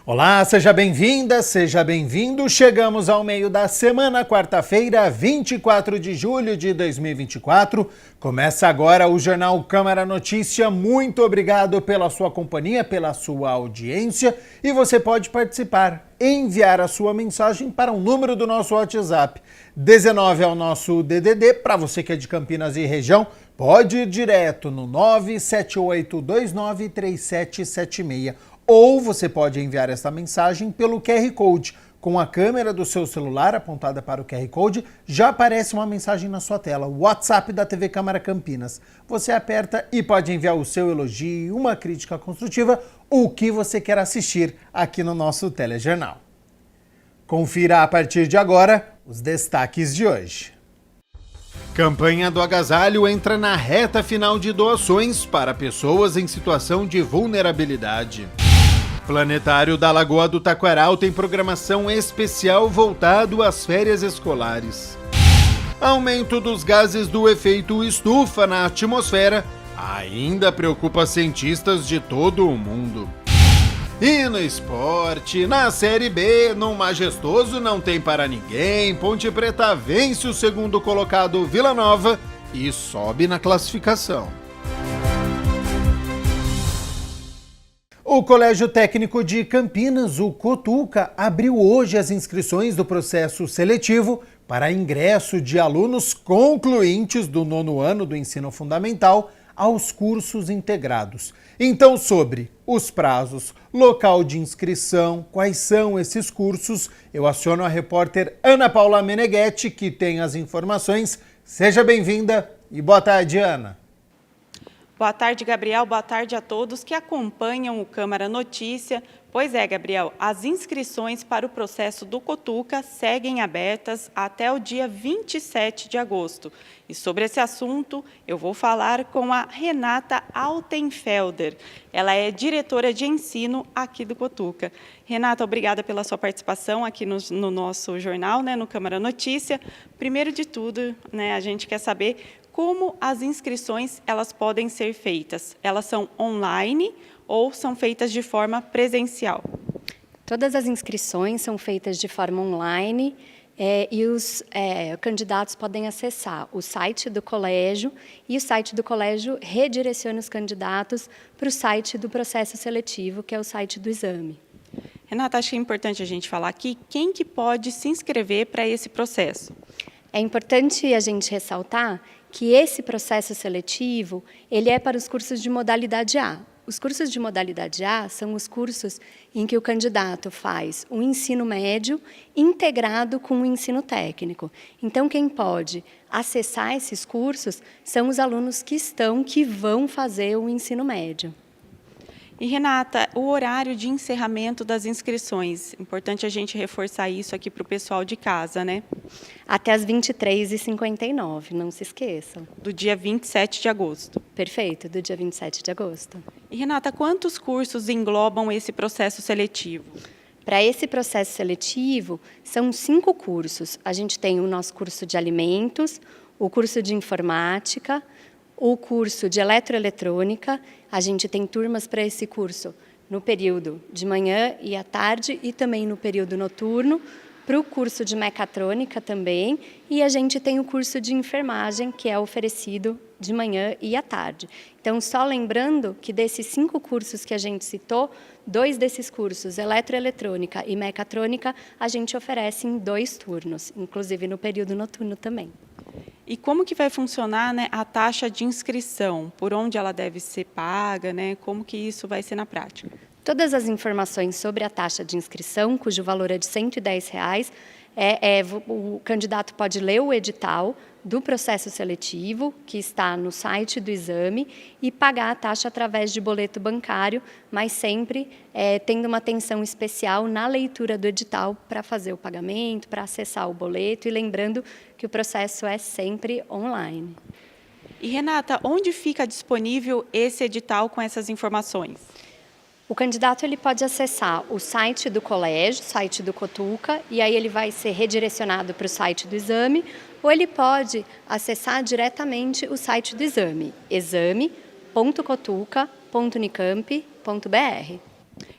Olá, seja bem-vinda, seja bem-vindo. Chegamos ao meio da semana, quarta-feira, 24 de julho de 2024. Começa agora o Jornal Câmara Notícia. Muito obrigado pela sua companhia, pela sua audiência. E você pode participar, enviar a sua mensagem para o número do nosso WhatsApp. 19 é o nosso DDD. Para você que é de Campinas e região, pode ir direto no 978293776. Ou você pode enviar essa mensagem pelo QR Code. Com a câmera do seu celular apontada para o QR Code, já aparece uma mensagem na sua tela, o WhatsApp da TV Câmara Campinas. Você aperta e pode enviar o seu elogio, uma crítica construtiva, o que você quer assistir aqui no nosso telejornal. Confira a partir de agora os destaques de hoje. Campanha do Agasalho entra na reta final de doações para pessoas em situação de vulnerabilidade. Planetário da Lagoa do Taquaral tem programação especial voltado às férias escolares. Aumento dos gases do efeito estufa na atmosfera ainda preocupa cientistas de todo o mundo. E no esporte, na Série B, no majestoso não tem para ninguém, Ponte Preta vence o segundo colocado Vila Nova e sobe na classificação. O Colégio Técnico de Campinas, o Cotuca, abriu hoje as inscrições do processo seletivo para ingresso de alunos concluintes do 9º ano do ensino fundamental aos cursos integrados. Então, sobre os prazos, local de inscrição, quais são esses cursos, eu aciono a repórter Ana Paula Meneghetti, que tem as informações. Seja bem-vinda e boa tarde, Ana. Boa tarde, Gabriel. Boa tarde a todos que acompanham o Câmara Notícia. Pois é, Gabriel, as inscrições para o processo do Cotuca seguem abertas até o dia 27 de agosto. E sobre esse assunto, eu vou falar com a Renata Altenfelder. Ela é diretora de ensino aqui do Cotuca. Renata, obrigada pela sua participação aqui no nosso jornal, no Câmara Notícia. Primeiro de tudo, a gente quer saber como as inscrições elas podem ser feitas. Elas são online ou são feitas de forma presencial? Todas as inscrições são feitas de forma online e os candidatos podem acessar o site do colégio e o site do colégio redireciona os candidatos para o site do processo seletivo, que é o site do exame. Renata, acho que é importante a gente falar aqui quem que pode se inscrever para esse processo. É importante a gente ressaltar que esse processo seletivo ele é para os cursos de modalidade A. Os cursos de modalidade A são os cursos em que o candidato faz um ensino médio integrado com o ensino técnico. Então, quem pode acessar esses cursos são os alunos que vão fazer o ensino médio. E, Renata, o horário de encerramento das inscrições, importante a gente reforçar isso aqui para o pessoal de casa, Até as 23h59, não se esqueçam. Do dia 27 de agosto. Perfeito, do dia 27 de agosto. E, Renata, quantos cursos englobam esse processo seletivo? Para esse processo seletivo, são 5 cursos. A gente tem o nosso curso de alimentos, o curso de informática, o curso de eletroeletrônica. A gente tem turmas para esse curso no período de manhã e à tarde e também no período noturno, para o curso de mecatrônica também, e a gente tem o curso de enfermagem, que é oferecido de manhã e à tarde. Então, só lembrando que desses 5 cursos que a gente citou, 2 desses cursos, eletroeletrônica e mecatrônica, a gente oferece em 2 turnos, inclusive no período noturno também. E como que vai funcionar a taxa de inscrição? Por onde ela deve ser paga? Como que isso vai ser na prática? Todas as informações sobre a taxa de inscrição, cujo valor é de R$ 110, o candidato pode ler o edital do processo seletivo, que está no site do exame, e pagar a taxa através de boleto bancário, mas sempre tendo uma atenção especial na leitura do edital para fazer o pagamento, para acessar o boleto, e lembrando que o processo é sempre online. E, Renata, onde fica disponível esse edital com essas informações? O candidato ele pode acessar o site do colégio, o site do Cotuca, e aí ele vai ser redirecionado para o site do exame, ou ele pode acessar diretamente o site do exame, exame.cotuca.unicamp.br.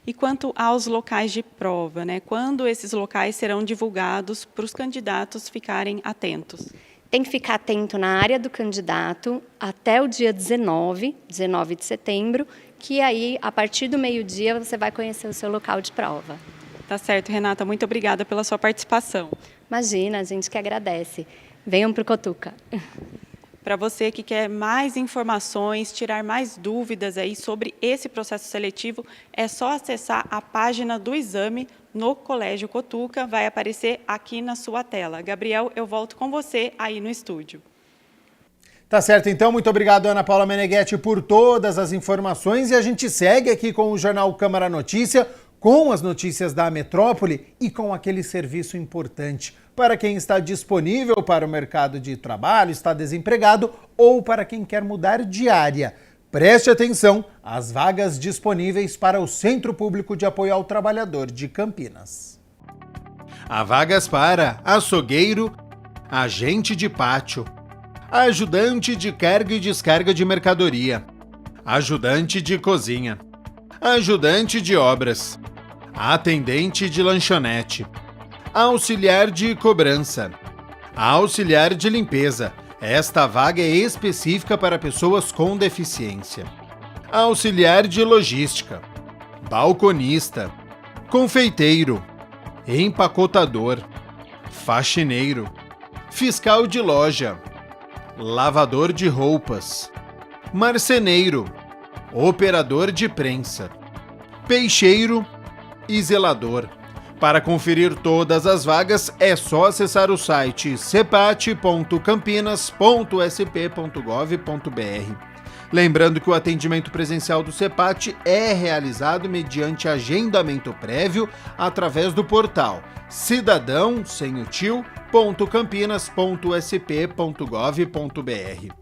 E quanto aos locais de prova, né? Quando esses locais serão divulgados para os candidatos ficarem atentos? Tem que ficar atento na área do candidato até o dia 19 de setembro, que aí, a partir do meio-dia, você vai conhecer o seu local de prova. Tá certo, Renata. Muito obrigada pela sua participação. Imagina, a gente que agradece. Venham para o Cotuca. Para você que quer mais informações, tirar mais dúvidas aí sobre esse processo seletivo, é só acessar a página do exame no Colégio Cotuca, vai aparecer aqui na sua tela. Gabriel, eu volto com você aí no estúdio. Tá certo, então. Muito obrigado, Ana Paula Meneghetti, por todas as informações. E a gente segue aqui com o Jornal Câmara Notícia, com as notícias da metrópole e com aquele serviço importante para quem está disponível para o mercado de trabalho, está desempregado ou para quem quer mudar de área. Preste atenção às vagas disponíveis para o Centro Público de Apoio ao Trabalhador de Campinas. Há vagas para açougueiro, agente de pátio, ajudante de carga e descarga de mercadoria, ajudante de cozinha, ajudante de obras, atendente de lanchonete, auxiliar de cobrança, auxiliar de limpeza. Esta vaga é específica para pessoas com deficiência. Auxiliar de logística, balconista, confeiteiro, empacotador, faxineiro, fiscal de loja, lavador de roupas, marceneiro, operador de prensa, peixeiro e zelador. Para conferir todas as vagas, é só acessar o site cepat.campinas.sp.gov.br. Lembrando que o atendimento presencial do CEPAT é realizado mediante agendamento prévio através do portal cidadão.campinas.sp.gov.br.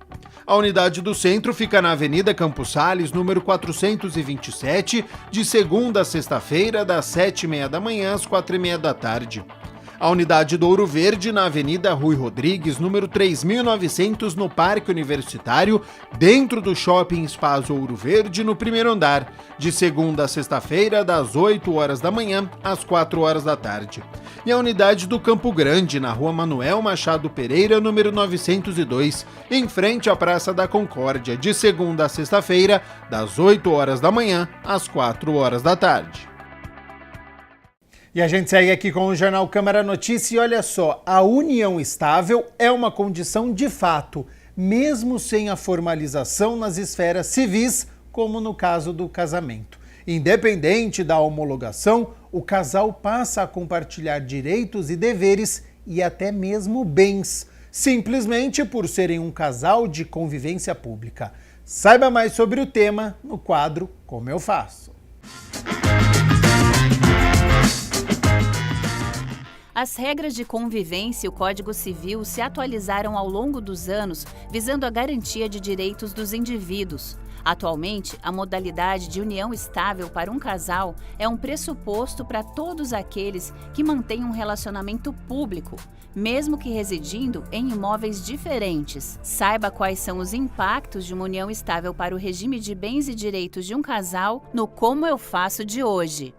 A unidade do centro fica na Avenida Campos Sales, número 427, de segunda a sexta-feira, das 7h30 da manhã às 4h30 da tarde. A unidade do Ouro Verde, na Avenida Rui Rodrigues, número 3900, no Parque Universitário, dentro do Shopping Espaço Ouro Verde, no primeiro andar, de segunda a sexta-feira, das 8h da manhã às 4h da tarde. E a unidade do Campo Grande, na Rua Manuel Machado Pereira, número 902, em frente à Praça da Concórdia, de segunda a sexta-feira, das 8h da manhã às 4h da tarde. E a gente segue aqui com o Jornal Câmara Notícia e olha só, a união estável é uma condição de fato, mesmo sem a formalização nas esferas civis, como no caso do casamento. Independente da homologação, o casal passa a compartilhar direitos e deveres e até mesmo bens, simplesmente por serem um casal de convivência pública. Saiba mais sobre o tema no quadro Como Eu Faço. As regras de convivência e o Código Civil se atualizaram ao longo dos anos, visando a garantia de direitos dos indivíduos. Atualmente, a modalidade de união estável para um casal é um pressuposto para todos aqueles que mantêm um relacionamento público, mesmo que residindo em imóveis diferentes. Saiba quais são os impactos de uma união estável para o regime de bens e direitos de um casal no Como Eu Faço de hoje.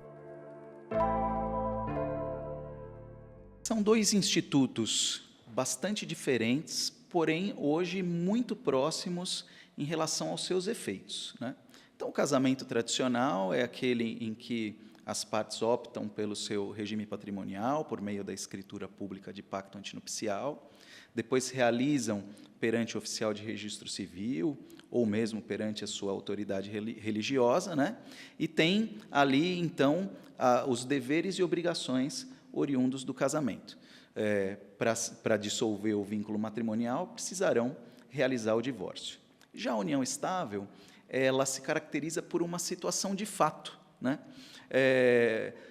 São dois institutos bastante diferentes, porém hoje muito próximos em relação aos seus efeitos, né? Então, o casamento tradicional é aquele em que as partes optam pelo seu regime patrimonial por meio da escritura pública de pacto antinupcial, depois se realizam perante o oficial de registro civil ou mesmo perante a sua autoridade religiosa, né? E tem ali, então, os deveres e obrigações oriundos do casamento. Para dissolver o vínculo matrimonial, precisarão realizar o divórcio. Já a união estável, ela se caracteriza por uma situação de fato, né?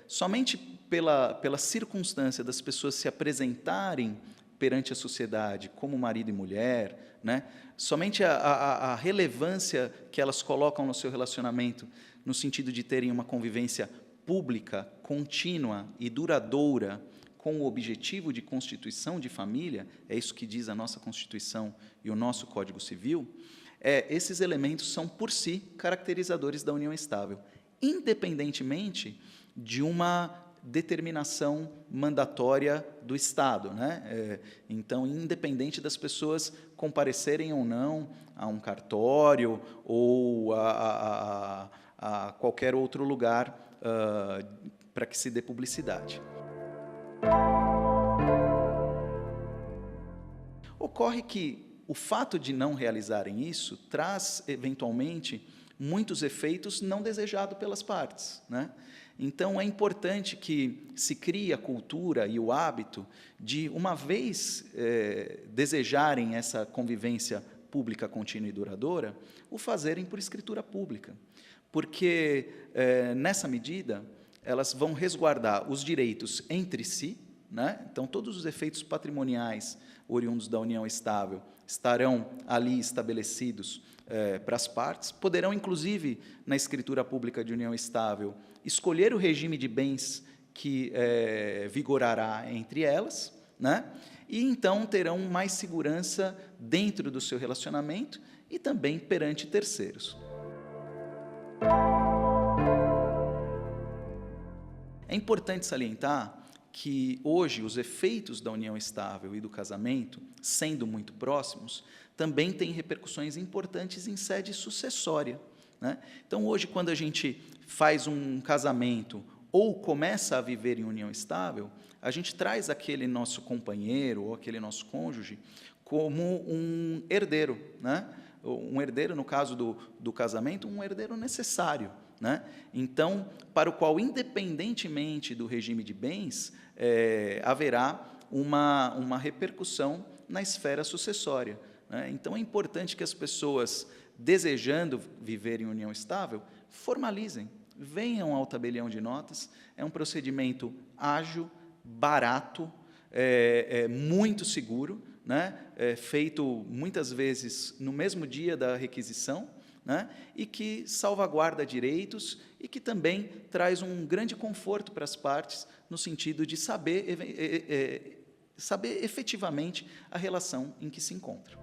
Somente pela circunstância das pessoas se apresentarem perante a sociedade como marido e mulher, né? Somente a relevância que elas colocam no seu relacionamento, no sentido de terem uma convivência pública, contínua e duradoura, com o objetivo de constituição de família, é isso que diz a nossa Constituição e o nosso Código Civil, esses elementos são, por si, caracterizadores da união estável. independentemente de uma determinação mandatória do Estado, né? Então, independente das pessoas comparecerem ou não a um cartório ou a qualquer outro lugar para que se dê publicidade. Ocorre que o fato de não realizarem isso traz, eventualmente, muitos efeitos não desejados pelas partes, né? Então, é importante que se crie a cultura e o hábito de, uma vez desejarem essa convivência pública contínua e duradoura, o fazerem por escritura pública. Porque, nessa medida, elas vão resguardar os direitos entre si, né? Então, todos os efeitos patrimoniais oriundos da união estável estarão ali estabelecidos para as partes, poderão, inclusive, na escritura pública de união estável, escolher o regime de bens que vigorará entre elas, né? E, então, terão mais segurança dentro do seu relacionamento e também perante terceiros. É importante salientar que, hoje, os efeitos da união estável e do casamento, sendo muito próximos, também têm repercussões importantes em sede sucessória, né? Então, hoje, quando a gente faz um casamento ou começa a viver em união estável, a gente traz aquele nosso companheiro ou aquele nosso cônjuge como um herdeiro, né? Um herdeiro, no caso do casamento, um herdeiro necessário, né? Então, para o qual, independentemente do regime de bens, haverá uma repercussão na esfera sucessória, né? Então, é importante que as pessoas, desejando viver em união estável, formalizem, venham ao tabelião de notas. É um procedimento ágil, barato, muito seguro, né? Feito muitas vezes no mesmo dia da requisição, né? E que salvaguarda direitos e que também traz um grande conforto para as partes, no sentido de saber efetivamente a relação em que se encontram.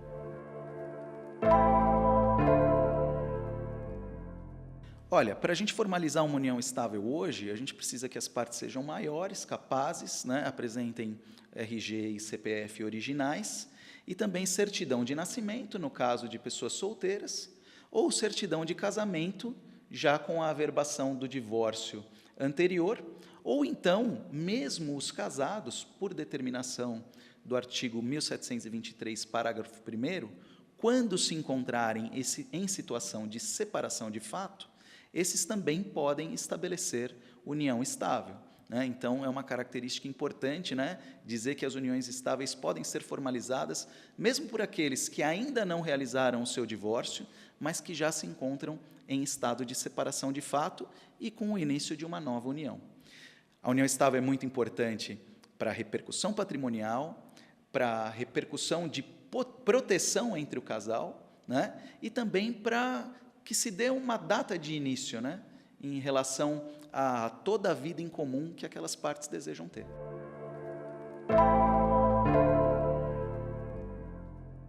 Olha, para a gente formalizar uma união estável hoje, a gente precisa que as partes sejam maiores, capazes, né? Apresentem RG e CPF originais, e também certidão de nascimento, no caso de pessoas solteiras, ou certidão de casamento, já com a averbação do divórcio anterior, ou então, mesmo os casados, por determinação do artigo 1723, parágrafo 1º, quando se encontrarem em situação de separação de fato, esses também podem estabelecer união estável, né? Então, é uma característica importante, né, dizer que as uniões estáveis podem ser formalizadas, mesmo por aqueles que ainda não realizaram o seu divórcio, mas que já se encontram em estado de separação de fato e com o início de uma nova união. A união estável é muito importante para a repercussão patrimonial, para a repercussão de proteção entre o casal, né, e também para que se dê uma data de início, né, em relação a toda a vida em comum que aquelas partes desejam ter.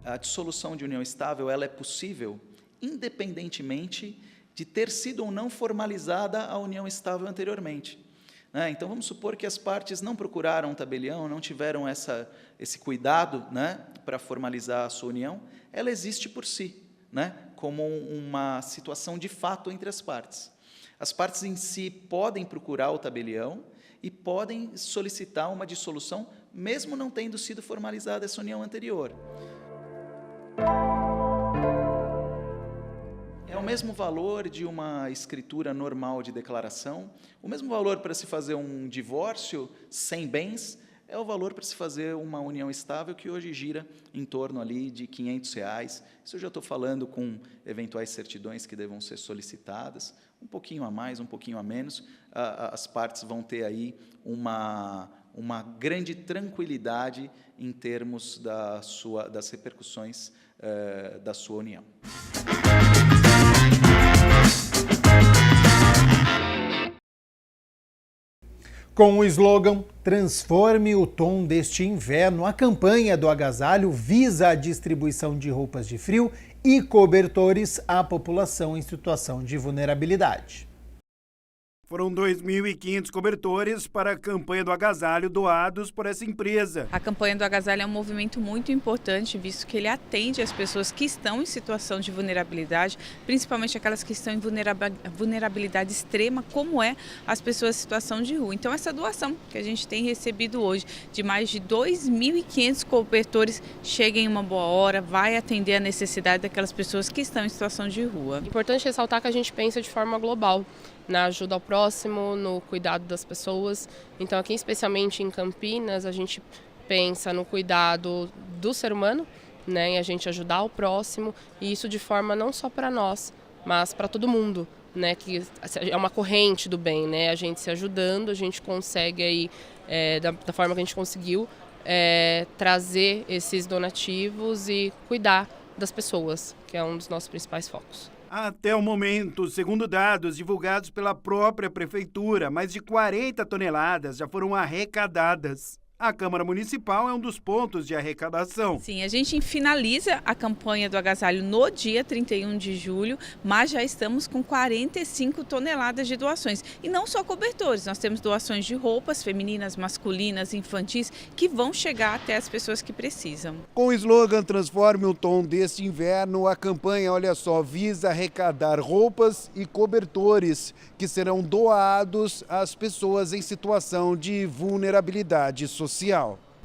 A dissolução de união estável, ela é possível independentemente de ter sido ou não formalizada a união estável anteriormente, né? Então, vamos supor que as partes não procuraram um tabelião, não tiveram esse cuidado, né, para formalizar a sua união, ela existe por si, né, como uma situação de fato entre as partes. As partes em si podem procurar o tabelião e podem solicitar uma dissolução, mesmo não tendo sido formalizada essa união anterior. É o mesmo valor de uma escritura normal de declaração, o mesmo valor para se fazer um divórcio sem bens, é o valor para se fazer uma união estável, que hoje gira em torno ali de R$500. Isso eu já estou falando com eventuais certidões que devam ser solicitadas, um pouquinho a mais, um pouquinho a menos, as partes vão ter aí uma grande tranquilidade em termos das repercussões da sua união. Com o slogan "Transforme o tom deste inverno", a campanha do agasalho visa a distribuição de roupas de frio e cobertores à população em situação de vulnerabilidade. Foram 2.500 cobertores para a campanha do agasalho doados por essa empresa. A campanha do agasalho é um movimento muito importante, visto que ele atende as pessoas que estão em situação de vulnerabilidade, principalmente aquelas que estão em vulnerabilidade extrema, como é as pessoas em situação de rua. Então, essa doação que a gente tem recebido hoje, de mais de 2.500 cobertores, chega em uma boa hora, vai atender a necessidade daquelas pessoas que estão em situação de rua. É importante ressaltar que a gente pensa de forma global, na ajuda ao próximo, no cuidado das pessoas. Então, aqui especialmente em Campinas, a gente pensa no cuidado do ser humano, né, em a gente ajudar o próximo, e isso de forma não só para nós, mas para todo mundo, né, que é uma corrente do bem, né, a gente se ajudando, a gente consegue aí, da forma que a gente conseguiu, trazer esses donativos e cuidar das pessoas, que é um dos nossos principais focos. Até o momento, segundo dados divulgados pela própria Prefeitura, mais de 40 toneladas já foram arrecadadas. A Câmara Municipal é um dos pontos de arrecadação. Sim, a gente finaliza a campanha do agasalho no dia 31 de julho, mas já estamos com 45 toneladas de doações. E não só cobertores, nós temos doações de roupas femininas, masculinas, infantis, que vão chegar até as pessoas que precisam. Com o slogan Transforme o Tom deste inverno, a campanha, olha só, visa arrecadar roupas e cobertores que serão doados às pessoas em situação de vulnerabilidade social.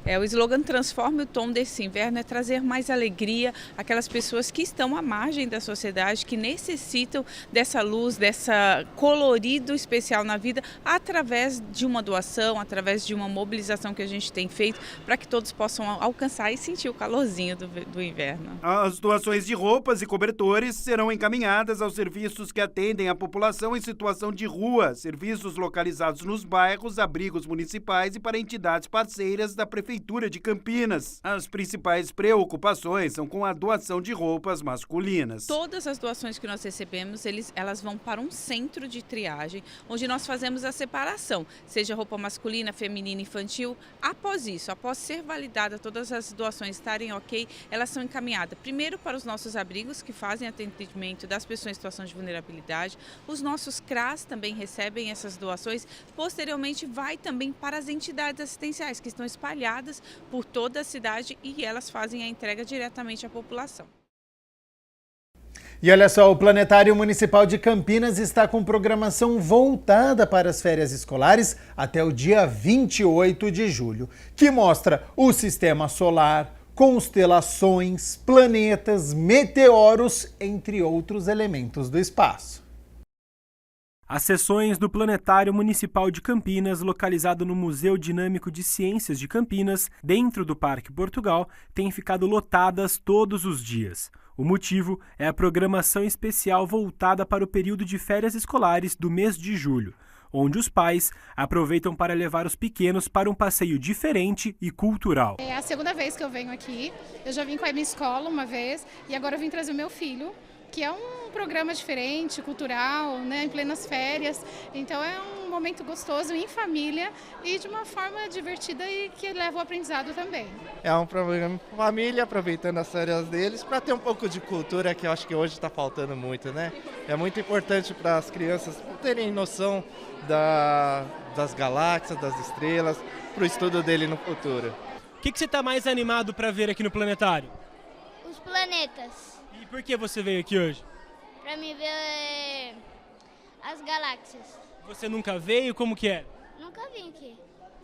O slogan Transforme o Tom desse inverno é trazer mais alegria àquelas pessoas que estão à margem da sociedade, que necessitam dessa luz, dessa colorido especial na vida, através de uma doação, através de uma mobilização que a gente tem feito, para que todos possam alcançar e sentir o calorzinho do inverno. As doações de roupas e cobertores serão encaminhadas aos serviços que atendem a população em situação de rua, serviços localizados nos bairros, abrigos municipais e para entidades parceiras da Prefeitura de Campinas. As principais preocupações são com a doação de roupas masculinas. Todas as doações que nós recebemos, elas vão para um centro de triagem, onde nós fazemos a separação, seja roupa masculina, feminina, infantil. Após isso, após ser validada, todas as doações estarem ok, elas são encaminhadas primeiro para os nossos abrigos, que fazem atendimento das pessoas em situação de vulnerabilidade. Os nossos CRAS também recebem essas doações. Posteriormente, vai também para as entidades assistenciais, que estão espalhadas por toda a cidade, e elas fazem a entrega diretamente à população. E olha só, o Planetário Municipal de Campinas está com programação voltada para as férias escolares até o dia 28 de julho, que mostra o sistema solar, constelações, planetas, meteoros, entre outros elementos do espaço. As sessões do Planetário Municipal de Campinas, localizado no Museu Dinâmico de Ciências de Campinas, dentro do Parque Portugal, têm ficado lotadas todos os dias. O motivo é a programação especial voltada para o período de férias escolares do mês de julho, onde os pais aproveitam para levar os pequenos para um passeio diferente e cultural. É a segunda vez que eu venho aqui. Eu já vim com a minha escola uma vez e agora eu vim trazer o meu filho, que é um programa diferente, cultural, né, em plenas férias. Então é um momento gostoso em família e de uma forma divertida e que leva o aprendizado também. É um programa com família, aproveitando as férias deles, para ter um pouco de cultura, que eu acho que hoje está faltando muito, né? É muito importante para as crianças terem noção das galáxias, das estrelas, para o estudo dele no futuro. O que você está mais animado para ver aqui no Planetário? Os planetas. E por que você veio aqui hoje? Para me ver as galáxias. Você nunca veio? Como que é? Nunca vim aqui.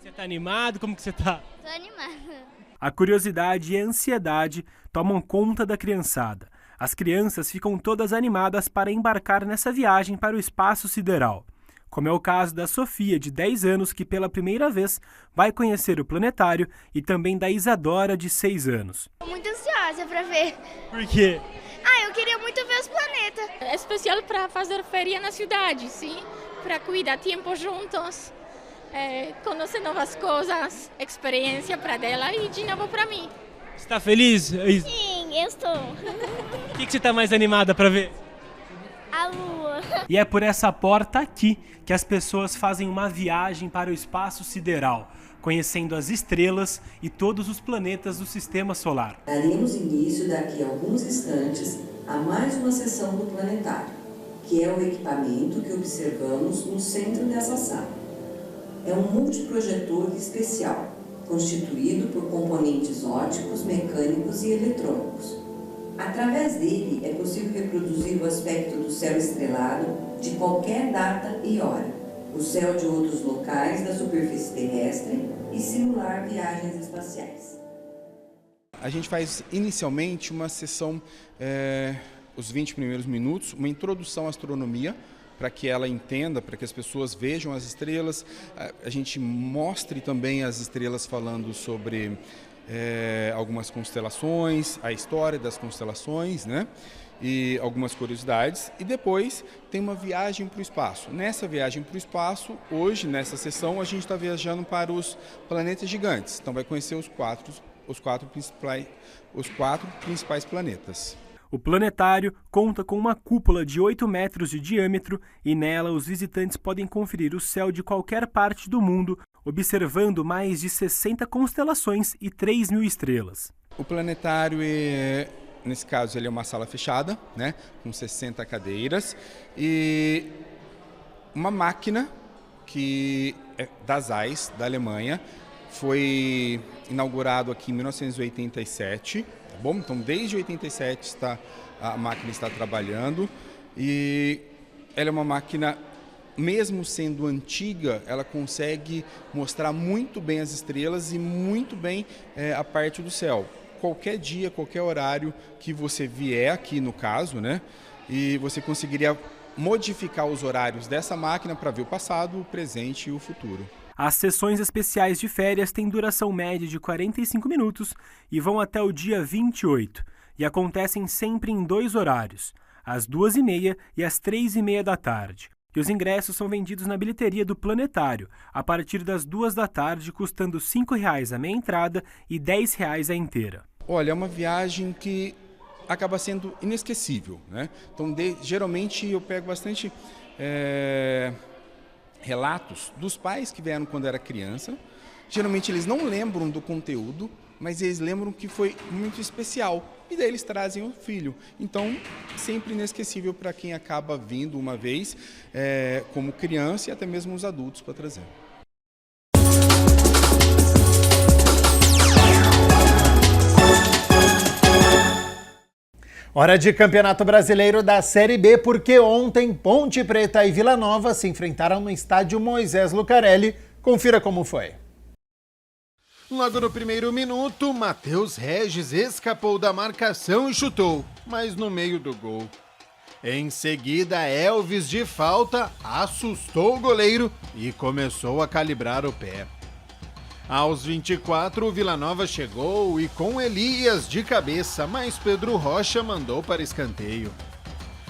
Você tá animado? Como que você tá? Tô animada. A curiosidade e a ansiedade tomam conta da criançada. As crianças ficam todas animadas para embarcar nessa viagem para o espaço sideral. Como é o caso da Sofia, de 10 anos, que pela primeira vez vai conhecer o planetário, e também da Isadora, de 6 anos. Tô muito ansiosa para ver. Por quê? Eu queria muito ver os planetas. É especial para fazer feria na cidade, sim? Para cuidar tempo juntos, conhecer novas coisas, experiência para dela e de novo para mim. Você está feliz? Sim, eu estou. O que você está mais animada para ver? A Lua. E é por essa porta aqui que as pessoas fazem uma viagem para o espaço sideral, conhecendo as estrelas e todos os planetas do Sistema Solar. Daremos início daqui a alguns instantes a mais uma sessão do Planetário, que que é o equipamento que observamos no centro dessa sala. É um multiprojetor especial, constituído por componentes ópticos, mecânicos e eletrônicos. Através dele é possível reproduzir o aspecto do céu estrelado de qualquer data e hora, o céu de outros locais da superfície terrestre e simular viagens espaciais. A gente faz inicialmente uma sessão, os 20 primeiros minutos, uma introdução à astronomia, para que ela entenda, para que as pessoas vejam as estrelas. A gente mostre também as estrelas falando sobre algumas constelações, a história das constelações, né? E algumas curiosidades. E depois tem uma viagem para o espaço. Nessa viagem para o espaço, hoje, nessa sessão, a gente está viajando para os planetas gigantes. Então vai conhecer os quatro principais planetas. O planetário conta com uma cúpula de 8 metros de diâmetro e nela os visitantes podem conferir o céu de qualquer parte do mundo, observando mais de 60 constelações e 3.000 estrelas. O planetário, nesse caso, ele é uma sala fechada, né, com 60 cadeiras e uma máquina que é da Zeiss, da Alemanha, foi inaugurado aqui em 1987. Tá bom? Então, desde 87 a máquina está trabalhando e ela é uma máquina, mesmo sendo antiga, ela consegue mostrar muito bem as estrelas e muito bem a parte do céu. Qualquer dia, qualquer horário que você vier aqui no caso, né, e você conseguiria modificar os horários dessa máquina para ver o passado, o presente e o futuro. As sessões especiais de férias têm duração média de 45 minutos e vão até o dia 28, e acontecem sempre em 2 horários, às 2h30 e às 3h30 da tarde. E os ingressos são vendidos na bilheteria do planetário, a partir das 2 da tarde, custando R$ 5,00 a meia entrada e R$ 10,00 a inteira. Olha, é uma viagem que acaba sendo inesquecível, né? Então, geralmente eu pego bastante relatos dos pais que vieram quando era criança. Geralmente eles não lembram do conteúdo, mas eles lembram que foi muito especial. E daí eles trazem o filho. Então, sempre inesquecível para quem acaba vindo uma vez, como criança e até mesmo os adultos para trazer. Hora de Campeonato Brasileiro da Série B, porque ontem Ponte Preta e Vila Nova se enfrentaram no estádio Moisés Lucarelli. Confira como foi. Logo no primeiro minuto, Matheus Regis escapou da marcação e chutou, mas no meio do gol. Em seguida, Elvis, de falta, assustou o goleiro e começou a calibrar o pé. Aos 24, o Vila Nova chegou e com Elias de cabeça, mas Pedro Rocha mandou para escanteio.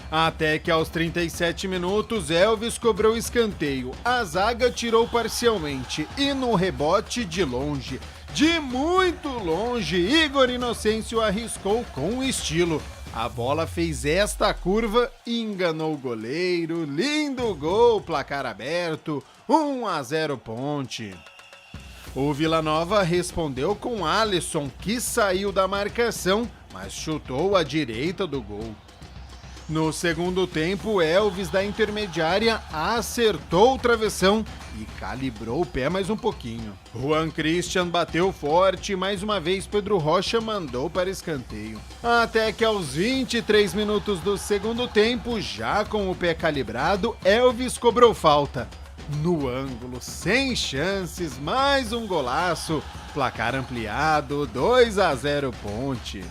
Até que aos 37 minutos, Elvis cobrou escanteio. A zaga tirou parcialmente e no rebote de longe, de muito longe, Igor Inocêncio arriscou com estilo. A bola fez esta curva e enganou o goleiro. Lindo gol, placar aberto, 1-0 Ponte. O Vila Nova respondeu com Alisson, que saiu da marcação, mas chutou à direita do gol. No segundo tempo, Elvis da intermediária acertou o travessão e calibrou o pé mais um pouquinho. Juan Christian bateu forte e mais uma vez Pedro Rocha mandou para escanteio. Até que aos 23 minutos do segundo tempo, já com o pé calibrado, Elvis cobrou falta. No ângulo, sem chances, mais um golaço, placar ampliado, 2-0 Ponte.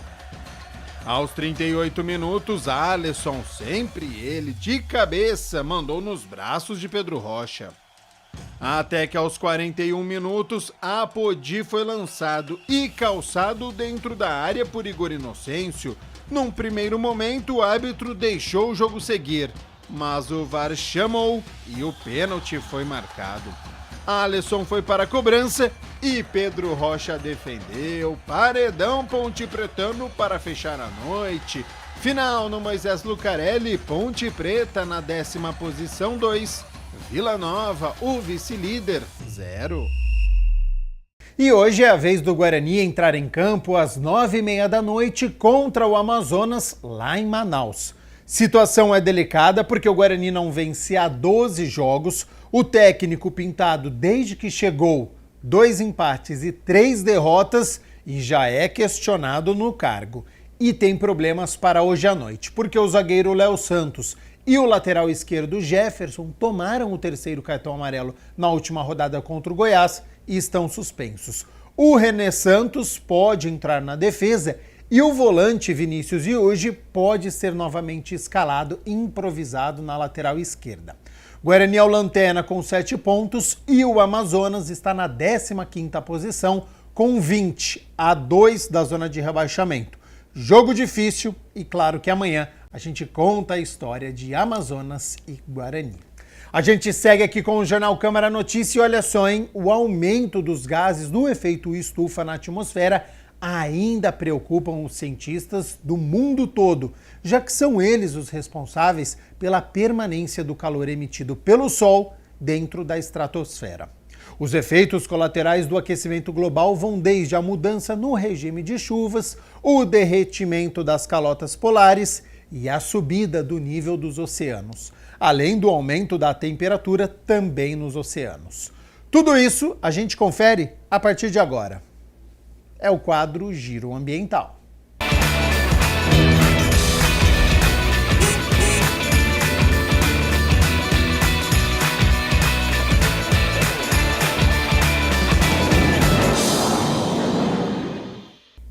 Aos 38 minutos, Alisson, sempre ele, de cabeça, mandou nos braços de Pedro Rocha. Até que aos 41 minutos, Apodi foi lançado e calçado dentro da área por Igor Inocêncio. Num primeiro momento, o árbitro deixou o jogo seguir, mas o VAR chamou e o pênalti foi marcado. Alisson foi para a cobrança e Pedro Rocha defendeu. Paredão Ponte Pretano para fechar a noite. Final no Moisés Lucarelli, Ponte Preta na 10ª posição 2. Vila Nova, o vice-líder, 0. E hoje é a vez do Guarani entrar em campo às 9h30 da noite contra o Amazonas, lá em Manaus. Situação é delicada porque o Guarani não vence há 12 jogos. O técnico Pintado, desde que chegou, 2 empates e 3 derrotas e já é questionado no cargo. E tem problemas para hoje à noite, porque o zagueiro Léo Santos e o lateral esquerdo Jefferson tomaram o 3º cartão amarelo na última rodada contra o Goiás e estão suspensos. O René Santos pode entrar na defesa e o volante Vinícius Yuji pode ser novamente escalado e improvisado na lateral esquerda. Guarani é o lanterna com 7 pontos e o Amazonas está na 15ª posição com 20, a 2 da zona de rebaixamento. Jogo difícil e claro que amanhã a gente conta a história de Amazonas e Guarani. A gente segue aqui com o Jornal Câmara Notícia e olha só, hein? O aumento dos gases do efeito estufa na atmosfera ainda preocupam os cientistas do mundo todo, já que são eles os responsáveis pela permanência do calor emitido pelo Sol dentro da estratosfera. Os efeitos colaterais do aquecimento global vão desde a mudança no regime de chuvas, o derretimento das calotas polares e a subida do nível dos oceanos, além do aumento da temperatura também nos oceanos. Tudo isso a gente confere a partir de agora. É o quadro Giro Ambiental.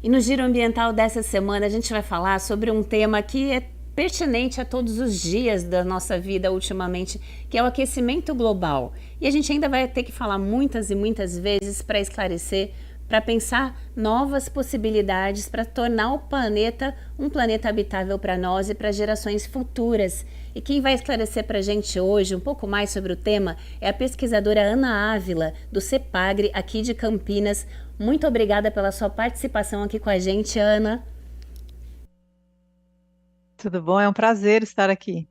E no Giro Ambiental dessa semana a gente vai falar sobre um tema que é pertinente a todos os dias da nossa vida ultimamente, que é o aquecimento global. E a gente ainda vai ter que falar muitas e muitas vezes para esclarecer, para pensar novas possibilidades para tornar o planeta um planeta habitável para nós e para gerações futuras. E quem vai esclarecer para a gente hoje um pouco mais sobre o tema é a pesquisadora Ana Ávila, do CEPAGRE, aqui de Campinas. Muito obrigada pela sua participação aqui com a gente, Ana. Tudo bom? É um prazer estar aqui.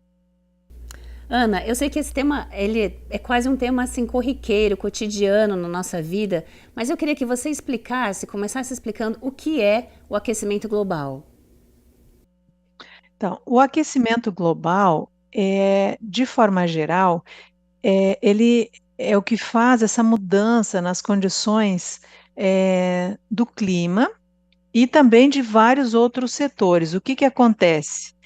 Ana, eu sei que esse tema ele é quase um tema assim corriqueiro, cotidiano na nossa vida, mas eu queria que você explicasse, começasse explicando o que é o aquecimento global. Então, o aquecimento global, de forma geral, ele é o que faz essa mudança nas condições do clima e também de vários outros setores. O que acontece?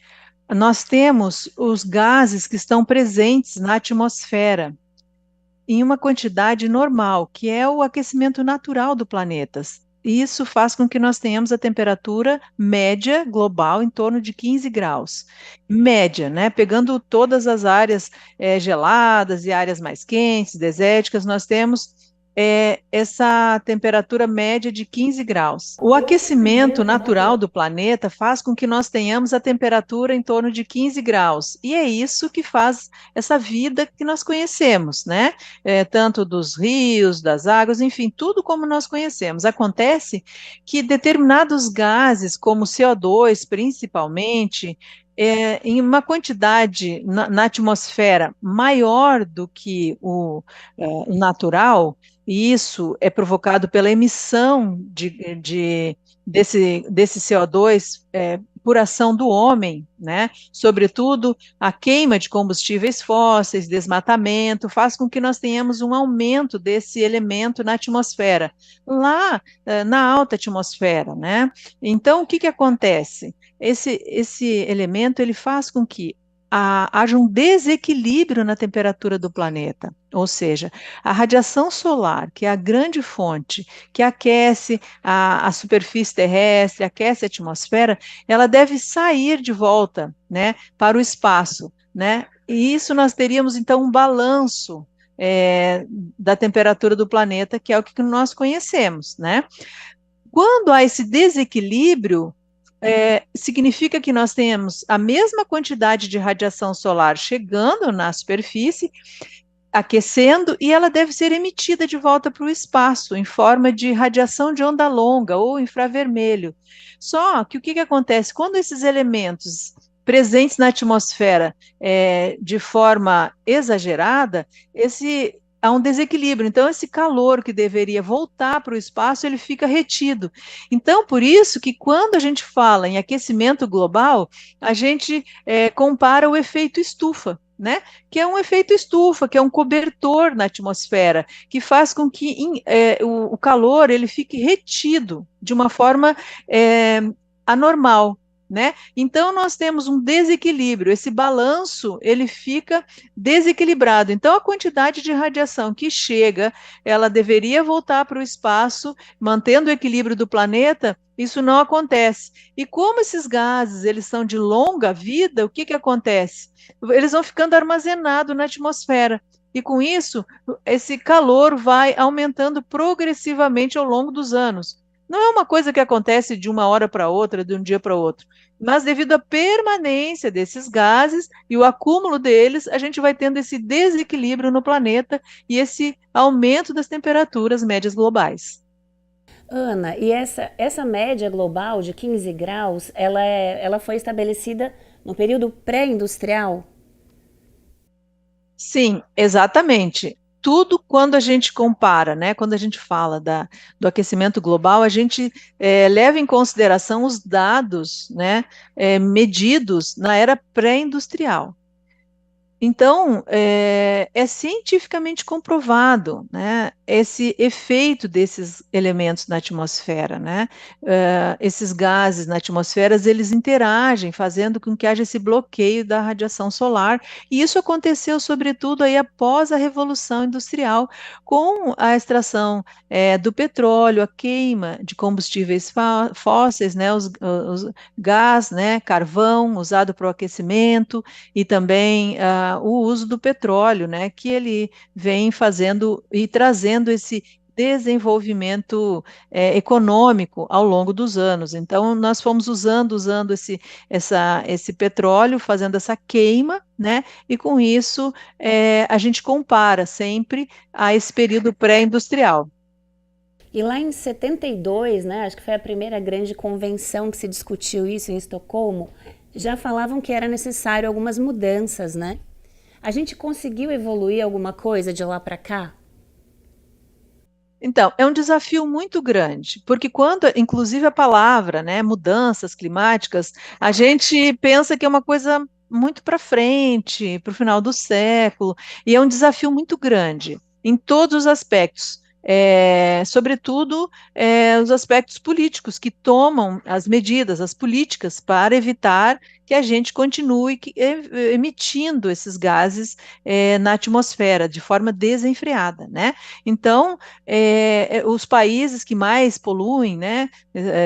Nós temos os gases que estão presentes na atmosfera em uma quantidade normal, que é o aquecimento natural do planeta. E isso faz com que nós tenhamos a temperatura média global em torno de 15 graus. Média, né? Pegando todas as áreas geladas e áreas mais quentes, desérticas, nós temos essa temperatura média de 15 graus. O aquecimento natural do planeta faz com que nós tenhamos a temperatura em torno de 15 graus, e é isso que faz essa vida que nós conhecemos, né? Tanto dos rios, das águas, enfim, tudo como nós conhecemos. Acontece que determinados gases, como CO2 principalmente, em uma quantidade na atmosfera maior do que o natural, e isso é provocado pela emissão desse CO2 por ação do homem, né? Sobretudo a queima de combustíveis fósseis, desmatamento, faz com que nós tenhamos um aumento desse elemento na atmosfera, lá na alta atmosfera, né? Então, o que acontece? Esse elemento, ele faz com que haja um desequilíbrio na temperatura do planeta, ou seja, a radiação solar, que é a grande fonte que aquece a superfície terrestre, aquece a atmosfera, ela deve sair de volta, né, para o espaço, né, e isso nós teríamos então um balanço da temperatura do planeta, que é o que nós conhecemos, né. Quando há esse desequilíbrio, significa que nós temos a mesma quantidade de radiação solar chegando na superfície, aquecendo, e ela deve ser emitida de volta para o espaço, em forma de radiação de onda longa, ou infravermelho. Só que o que acontece? Quando esses elementos presentes na atmosfera de forma exagerada, há um desequilíbrio. Então, esse calor que deveria voltar para o espaço, ele fica retido. Então, por isso que quando a gente fala em aquecimento global, a gente compara o efeito estufa, né? Que é um efeito estufa, que é um cobertor na atmosfera, que faz com que o calor ele fique retido de uma forma anormal. Né? Então, nós temos um desequilíbrio, esse balanço, ele fica desequilibrado. Então, a quantidade de radiação que chega, ela deveria voltar para o espaço, mantendo o equilíbrio do planeta, isso não acontece. E como esses gases, eles são de longa vida, o que acontece? Eles vão ficando armazenados na atmosfera. E com isso, esse calor vai aumentando progressivamente ao longo dos anos. Não é uma coisa que acontece de uma hora para outra, de um dia para outro, mas devido à permanência desses gases e o acúmulo deles, a gente vai tendo esse desequilíbrio no planeta e esse aumento das temperaturas médias globais. Ana, e essa média global de 15 graus, ela foi estabelecida no período pré-industrial? Sim, exatamente. Tudo quando a gente compara, né, quando a gente fala do aquecimento global, a gente leva em consideração os dados, né, medidos na era pré-industrial. Então, é cientificamente comprovado, né, esse efeito desses elementos na atmosfera, né? Esses gases na atmosfera, eles interagem, fazendo com que haja esse bloqueio da radiação solar, e isso aconteceu, sobretudo, aí após a Revolução Industrial, com a extração do petróleo, a queima de combustíveis fósseis, né, os gás, né, carvão, usado para o aquecimento, e também o uso do petróleo, né, que ele vem fazendo e trazendo esse desenvolvimento econômico ao longo dos anos. Então, nós fomos usando esse petróleo, fazendo essa queima, né, e com isso a gente compara sempre a esse período pré-industrial. E lá em 72, né, acho que foi a primeira grande convenção que se discutiu isso em Estocolmo, já falavam que era necessário algumas mudanças, né? A gente conseguiu evoluir alguma coisa de lá para cá? Então, é um desafio muito grande, porque quando, inclusive a palavra, né, mudanças climáticas, a gente pensa que é uma coisa muito para frente, para o final do século, e é um desafio muito grande, em todos os aspectos, sobretudo os aspectos políticos, que tomam as medidas, as políticas, para evitar que a gente continue emitindo esses gases na atmosfera, de forma desenfreada, né? Então, os países que mais poluem, né,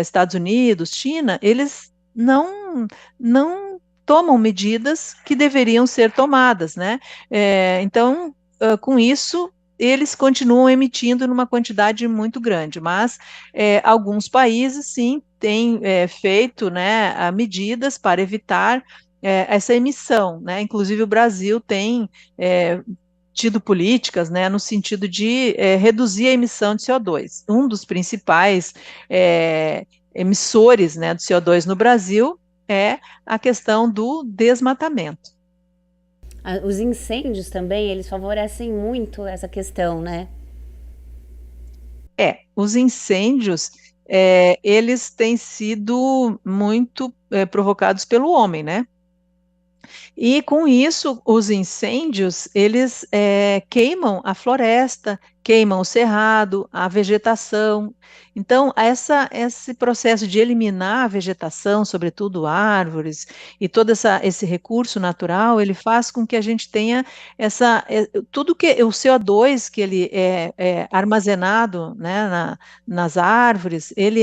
Estados Unidos, China, eles não tomam medidas que deveriam ser tomadas, né? Então, com isso, eles continuam emitindo numa quantidade muito grande, mas alguns países, sim, têm feito, né, medidas para evitar essa emissão, né? Inclusive o Brasil tem tido políticas, né, no sentido de reduzir a emissão de CO2. Um dos principais emissores, né, do CO2 no Brasil é a questão do desmatamento. Os incêndios também, eles favorecem muito essa questão, né? Os incêndios, eles têm sido muito provocados pelo homem, né? E com isso, os incêndios, eles queimam a floresta, queimam o cerrado, a vegetação. Então, esse processo de eliminar a vegetação, sobretudo árvores, e todo esse recurso natural, ele faz com que a gente tenha tudo que o CO2 que ele é armazenado, né, nas árvores, ele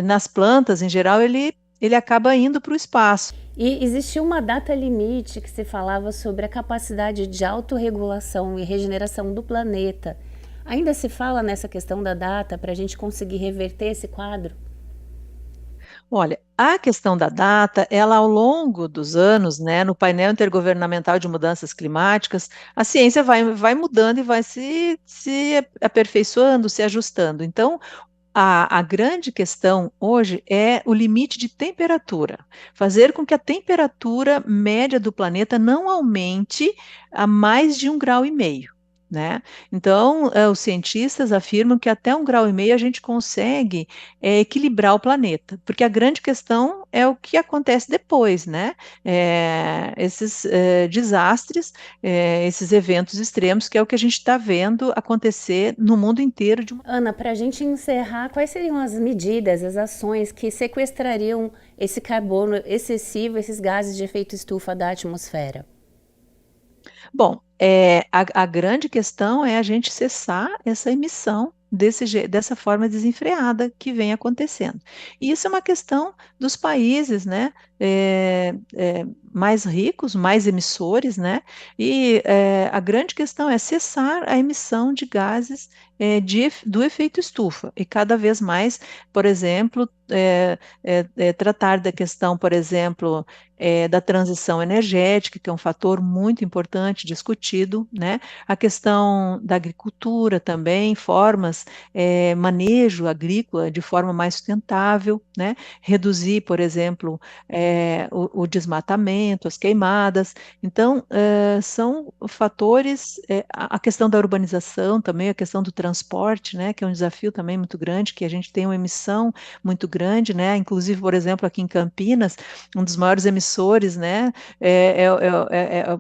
nas plantas em geral, ele acaba indo para o espaço. E existia uma data limite que se falava sobre a capacidade de autorregulação e regeneração do planeta. Ainda se fala nessa questão da data para a gente conseguir reverter esse quadro? Olha, a questão da data, ela ao longo dos anos, né, no painel intergovernamental de mudanças climáticas, a ciência vai mudando e vai se aperfeiçoando, se ajustando. Então, a grande questão hoje é o limite de temperatura, fazer com que a temperatura média do planeta não aumente a mais de 1,5 graus. né? Então, os cientistas afirmam que até 1,5 grau a gente consegue equilibrar o planeta, porque a grande questão é o que acontece depois, né? Esses desastres, esses eventos extremos, que é o que a gente está vendo acontecer no mundo inteiro. Ana, para a gente encerrar, quais seriam as medidas, as ações que sequestrariam esse carbono excessivo, esses gases de efeito estufa da atmosfera? Bom, a grande questão é a gente cessar essa emissão dessa forma desenfreada que vem acontecendo. E isso é uma questão dos países, né, mais ricos, mais emissores, né, e a grande questão é cessar a emissão de gases do efeito estufa, e cada vez mais, por exemplo, tratar da questão, por exemplo, da transição energética, que é um fator muito importante discutido, né? A questão da agricultura também, manejo agrícola de forma mais sustentável, né? Reduzir, por exemplo, o desmatamento, as queimadas. Então, são fatores, a questão da urbanização também, a questão do transporte, né? Que é um desafio também muito grande, que a gente tem uma emissão muito grande, né? Inclusive, por exemplo, aqui em Campinas, um dos maiores emissores, né?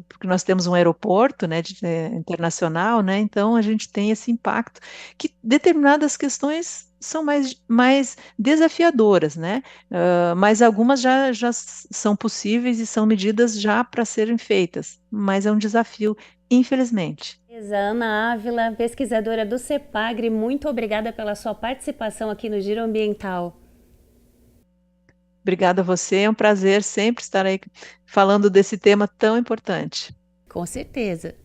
Porque nós temos um aeroporto, né? Internacional, né? Então a gente tem esse impacto que determinadas questões são mais desafiadoras, né? Mas algumas já são possíveis e são medidas já para serem feitas, mas é um desafio, infelizmente. Ana Ávila, pesquisadora do CEPAGRE, muito obrigada pela sua participação aqui no Giro Ambiental. Obrigada a você, é um prazer sempre estar aí falando desse tema tão importante. Com certeza.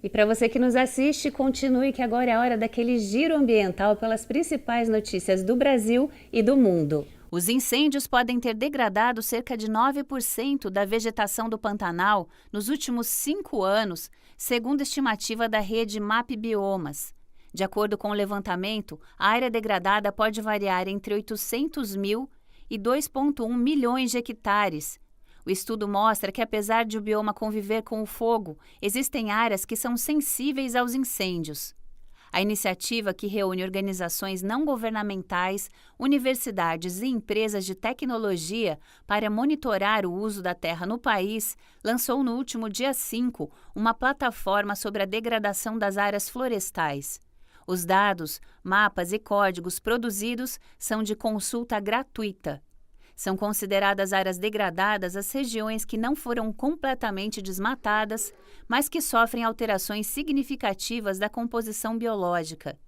E para você que nos assiste, continue que agora é a hora daquele giro ambiental pelas principais notícias do Brasil e do mundo. Os incêndios podem ter degradado cerca de 9% da vegetação do Pantanal nos últimos 5 anos, segundo a estimativa da rede MAP Biomas. De acordo com o levantamento, a área degradada pode variar entre 800 mil e 2,1 milhões de hectares. O estudo mostra que, apesar de o bioma conviver com o fogo, existem áreas que são sensíveis aos incêndios. A iniciativa, que reúne organizações não governamentais, universidades e empresas de tecnologia para monitorar o uso da terra no país, lançou no último dia 5 uma plataforma sobre a degradação das áreas florestais. Os dados, mapas e códigos produzidos são de consulta gratuita. São consideradas áreas degradadas as regiões que não foram completamente desmatadas, mas que sofrem alterações significativas da composição biológica.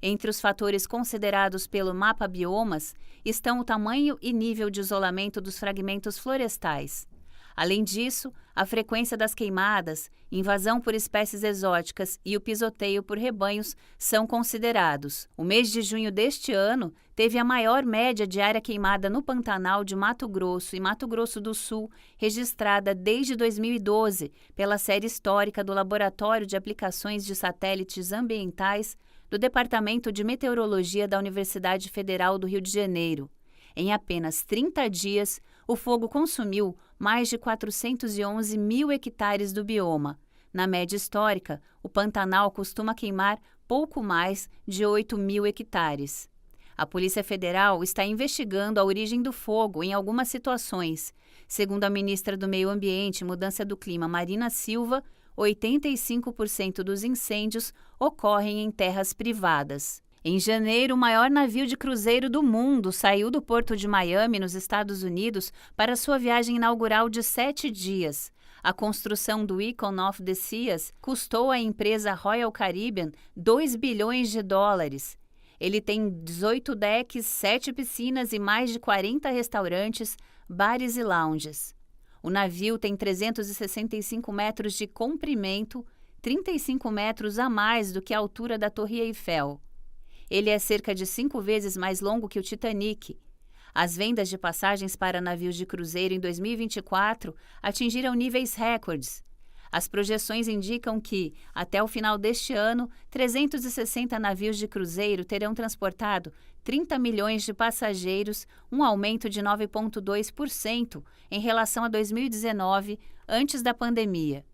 Entre os fatores considerados pelo Mapa Biomas estão o tamanho e nível de isolamento dos fragmentos florestais. Além disso, a frequência das queimadas, invasão por espécies exóticas e o pisoteio por rebanhos são considerados. O mês de junho deste ano teve a maior média de área queimada no Pantanal de Mato Grosso e Mato Grosso do Sul, registrada desde 2012 pela série histórica do Laboratório de Aplicações de Satélites Ambientais do Departamento de Meteorologia da Universidade Federal do Rio de Janeiro. Em apenas 30 dias, o fogo consumiu mais de 411 mil hectares do bioma. Na média histórica, o Pantanal costuma queimar pouco mais de 8 mil hectares. A Polícia Federal está investigando a origem do fogo em algumas situações. Segundo a ministra do Meio Ambiente e Mudança do Clima, Marina Silva, 85% dos incêndios ocorrem em terras privadas. Em janeiro, o maior navio de cruzeiro do mundo saiu do porto de Miami, nos Estados Unidos, para sua viagem inaugural de 7 dias. A construção do Icon of the Seas custou à empresa Royal Caribbean 2 bilhões de dólares. Ele tem 18 decks, 7 piscinas e mais de 40 restaurantes, bares e lounges. O navio tem 365 metros de comprimento, 35 metros a mais do que a altura da Torre Eiffel. Ele é cerca de 5 vezes mais longo que o Titanic. As vendas de passagens para navios de cruzeiro em 2024 atingiram níveis recordes. As projeções indicam que, até o final deste ano, 360 navios de cruzeiro terão transportado 30 milhões de passageiros, um aumento de 9,2% em relação a 2019, antes da pandemia.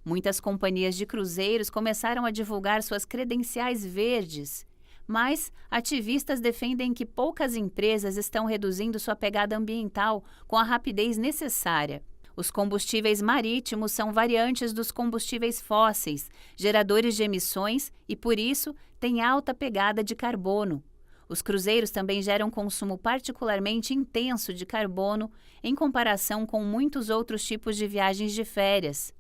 Muitas companhias de cruzeiros começaram a divulgar suas credenciais verdes, mas ativistas defendem que poucas empresas estão reduzindo sua pegada ambiental com a rapidez necessária. Os combustíveis marítimos são variantes dos combustíveis fósseis, geradores de emissões e, por isso, têm alta pegada de carbono. Os cruzeiros também geram consumo particularmente intenso de carbono em comparação com muitos outros tipos de viagens de férias.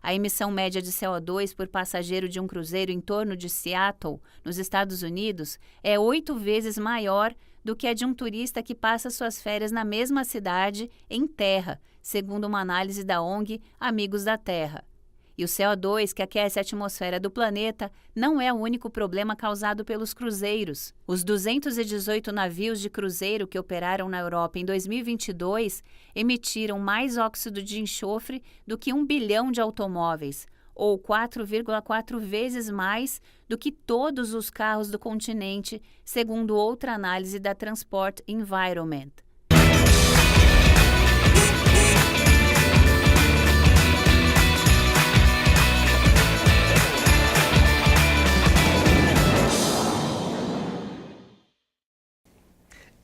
A emissão média de CO2 por passageiro de um cruzeiro em torno de Seattle, nos Estados Unidos, é 8 vezes maior do que a de um turista que passa suas férias na mesma cidade, em terra, segundo uma análise da ONG Amigos da Terra. E o CO2, que aquece a atmosfera do planeta, não é o único problema causado pelos cruzeiros. Os 218 navios de cruzeiro que operaram na Europa em 2022 emitiram mais óxido de enxofre do que 1 bilhão de automóveis, ou 4,4 vezes mais do que todos os carros do continente, segundo outra análise da Transport Environment.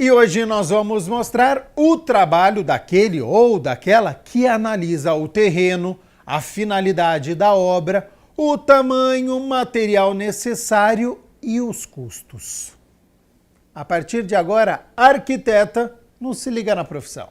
E hoje nós vamos mostrar o trabalho daquele ou daquela que analisa o terreno, a finalidade da obra, o tamanho, material necessário e os custos. A partir de agora, arquiteta no Se Liga na Profissão.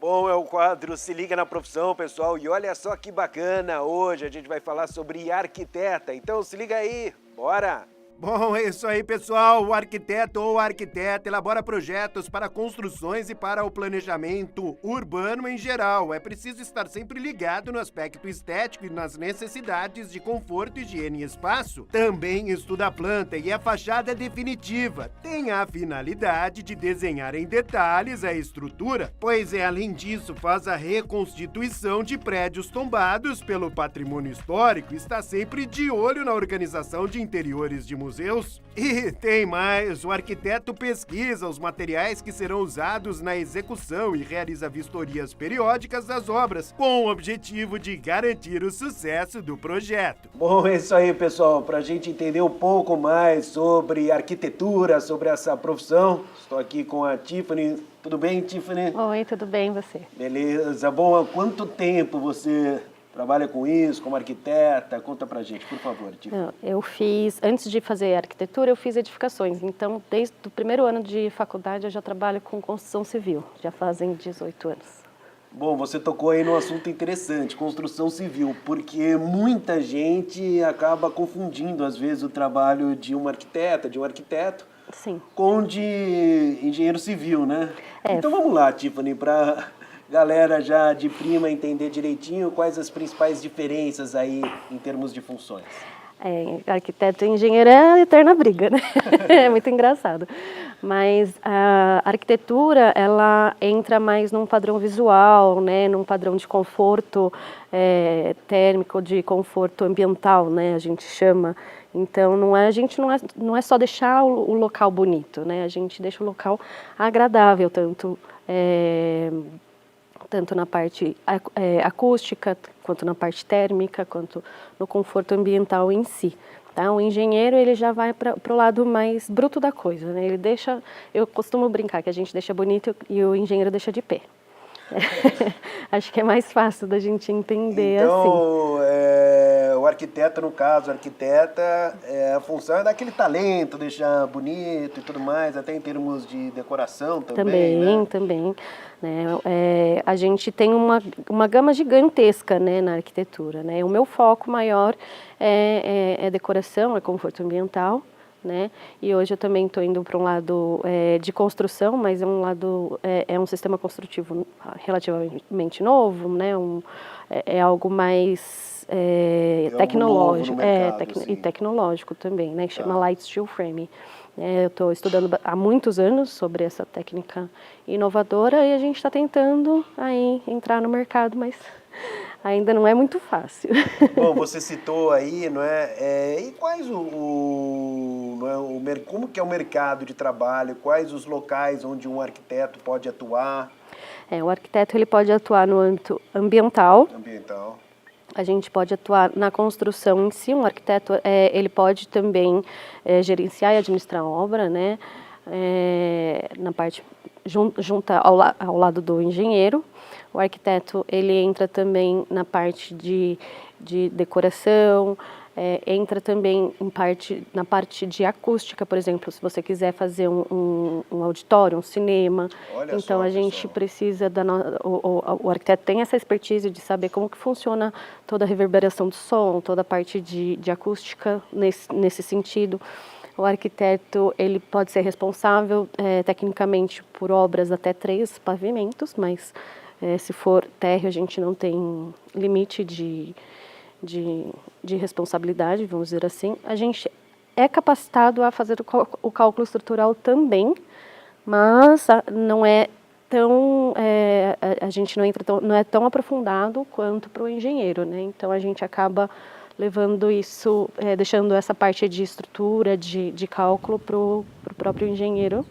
Bom, é o quadro Se Liga na Profissão, pessoal, e olha só que bacana, hoje a gente vai falar sobre arquiteta, então se liga aí, bora! Bom, é isso aí, pessoal. O arquiteto ou arquiteta elabora projetos para construções e para o planejamento urbano em geral. É preciso estar sempre ligado no aspecto estético e nas necessidades de conforto, higiene e espaço. Também estuda a planta e a fachada definitiva. Tem a finalidade de desenhar em detalhes a estrutura, pois além disso faz a reconstituição de prédios tombados pelo patrimônio histórico e está sempre de olho na organização de interiores de museus. E tem mais, o arquiteto pesquisa os materiais que serão usados na execução e realiza vistorias periódicas das obras, com o objetivo de garantir o sucesso do projeto. Bom, é isso aí, pessoal, para a gente entender um pouco mais sobre arquitetura, sobre essa profissão, estou aqui com a Tiffany. Tudo bem, Tiffany? Oi, tudo bem, você? Beleza. Bom, há quanto tempo você trabalha com isso, como arquiteta? Conta pra gente, por favor, Tiffany. Eu fiz, antes de fazer arquitetura, eu fiz edificações. Então, desde o primeiro ano de faculdade, eu já trabalho com construção civil. Já fazem 18 anos. Bom, você tocou aí num assunto interessante, construção civil, porque muita gente acaba confundindo, às vezes, o trabalho de uma arquiteta, de um arquiteto, Sim. com de engenheiro civil, né? Então vamos lá, Tiffany, para galera já de prima entender direitinho quais as principais diferenças aí em termos de funções. Arquiteto e engenheiro é a eterna briga, né? É muito engraçado. Mas a arquitetura, ela entra mais num padrão visual, né? Num padrão de conforto térmico, de conforto ambiental, né? A gente chama. Então, a gente não é só deixar o local bonito, né? A gente deixa o local agradável, tanto na parte acústica, quanto na parte térmica, quanto no conforto ambiental em si. Tá? O engenheiro, ele já vai para o lado mais bruto da coisa, né? Ele deixa, eu costumo brincar que a gente deixa bonito e o engenheiro deixa de pé. Acho que é mais fácil da gente entender então, assim. O arquiteto, no caso, a função é dar aquele talento, deixar bonito e tudo mais, até em termos de decoração também, né? Também. Né? A gente tem uma gama gigantesca, né, na arquitetura, né? O meu foco maior é decoração, é conforto ambiental, né? E hoje eu também estou indo para um lado de construção, mas é um sistema construtivo relativamente novo, né? É algo mais tecnológico, e tecnológico também, né? Que chama Light Steel Frame. Eu estou estudando há muitos anos sobre essa técnica inovadora e a gente está tentando aí entrar no mercado, mas ainda não é muito fácil. Bom, você citou aí, não é? E quais como que é o mercado de trabalho? Quais os locais onde um arquiteto pode atuar? O arquiteto ele pode atuar no âmbito ambiental. Ambiental. A gente pode atuar na construção em si. Um arquiteto ele pode também gerenciar e administrar a obra, né? Na parte junta ao lado do engenheiro. O arquiteto ele entra também na parte de decoração, entra também na parte de acústica, por exemplo, se você quiser fazer um auditório, um cinema. Olha então só, a gente precisa o arquiteto tem essa expertise de saber como que funciona toda a reverberação do som, toda a parte de acústica nesse sentido. O arquiteto ele pode ser responsável tecnicamente por obras até 3 pavimentos, mas se for térreo, a gente não tem limite de responsabilidade, vamos dizer assim. A gente é capacitado a fazer o cálculo estrutural também, mas não é tão a gente não é tão aprofundado quanto para o engenheiro, né? Então a gente acaba levando isso, deixando essa parte de estrutura, de cálculo para o próprio engenheiro.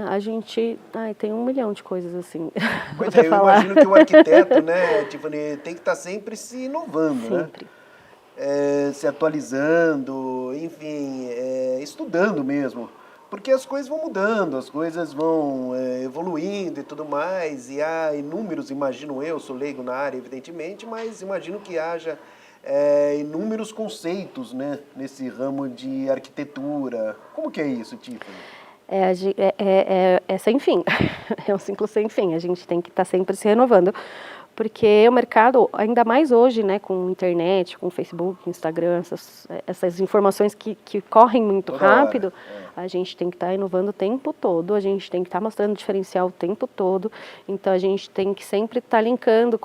A gente tem 1 milhão de coisas assim. Pois eu imagino que o arquiteto, né, Tiffany, tem que estar sempre se inovando, sempre. Né? Se atualizando, enfim, estudando mesmo. Porque as coisas vão mudando, as coisas vão evoluindo e tudo mais. E há inúmeros, imagino eu, sou leigo na área, evidentemente, mas imagino que haja inúmeros conceitos, né, nesse ramo de arquitetura. Como que é isso, Tiffany? É sem fim, é um ciclo sem fim, a gente tem que estar sempre se renovando, porque o mercado, ainda mais hoje, né, com internet, com Facebook, Instagram, essas informações que correm muito rápido, a gente tem que estar inovando o tempo todo, a gente tem que estar mostrando diferencial o tempo todo, então a gente tem que sempre estar linkando,